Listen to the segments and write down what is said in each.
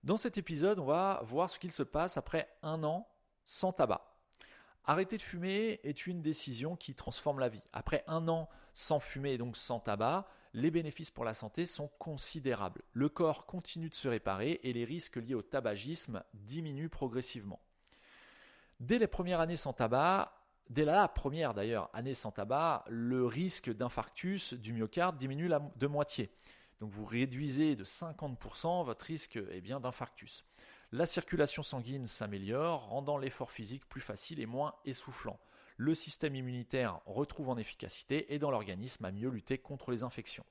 Dans cet épisode, on va voir ce qu'il se passe après un an sans tabac. Arrêter de fumer est une décision qui transforme la vie. Après un an sans fumer et donc sans tabac, les bénéfices pour la santé sont considérables. Le corps continue de se réparer et les risques liés au tabagisme diminuent progressivement. Dès les premières années sans tabac, dès la première d'ailleurs année sans tabac, le risque d'infarctus du myocarde diminue de moitié. Donc vous réduisez de 50% votre risque d'infarctus. La circulation sanguine s'améliore, rendant l'effort physique plus facile et moins essoufflant. Le système immunitaire retrouve en efficacité et dans l'organisme à mieux lutter contre les infections.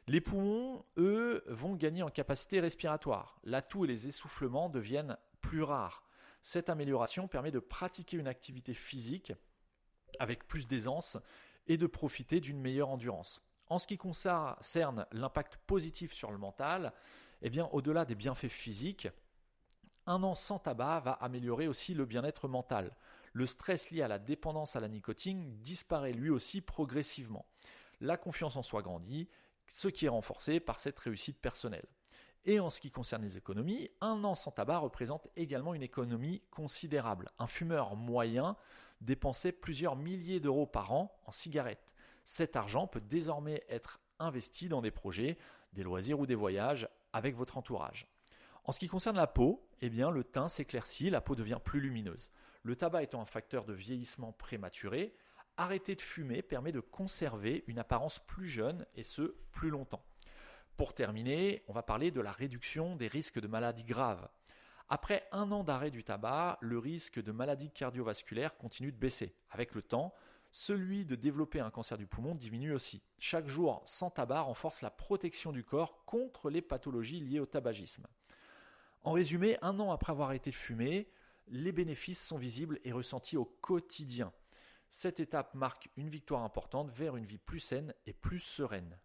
Les poumons, eux, vont gagner en capacité respiratoire. La toux et les essoufflements deviennent plus rares. Cette amélioration permet de pratiquer une activité physique avec plus d'aisance et de profiter d'une meilleure endurance. En ce qui concerne l'impact positif sur le mental, au-delà des bienfaits physiques, un an sans tabac va améliorer aussi le bien-être mental. Le stress lié à la dépendance à la nicotine disparaît lui aussi progressivement. La confiance en soi grandit, ce qui est renforcé par cette réussite personnelle. Et en ce qui concerne les économies, un an sans tabac représente également une économie considérable. Un fumeur moyen dépensait plusieurs milliers d'euros par an en cigarettes. Cet argent peut désormais être investi dans des projets, des loisirs ou des voyages avec votre entourage. En ce qui concerne la peau, le teint s'éclaircit, la peau devient plus lumineuse. Le tabac étant un facteur de vieillissement prématuré, arrêter de fumer permet de conserver une apparence plus jeune et ce, plus longtemps. Pour terminer, on va parler de la réduction des risques de maladies graves. Après un an d'arrêt du tabac, le risque de maladies cardiovasculaires continue de baisser. Avec le temps, celui de développer un cancer du poumon diminue aussi. Chaque jour sans tabac renforce la protection du corps contre les pathologies liées au tabagisme. En résumé, un an après avoir arrêté de fumer, les bénéfices sont visibles et ressentis au quotidien. Cette étape marque une victoire importante vers une vie plus saine et plus sereine.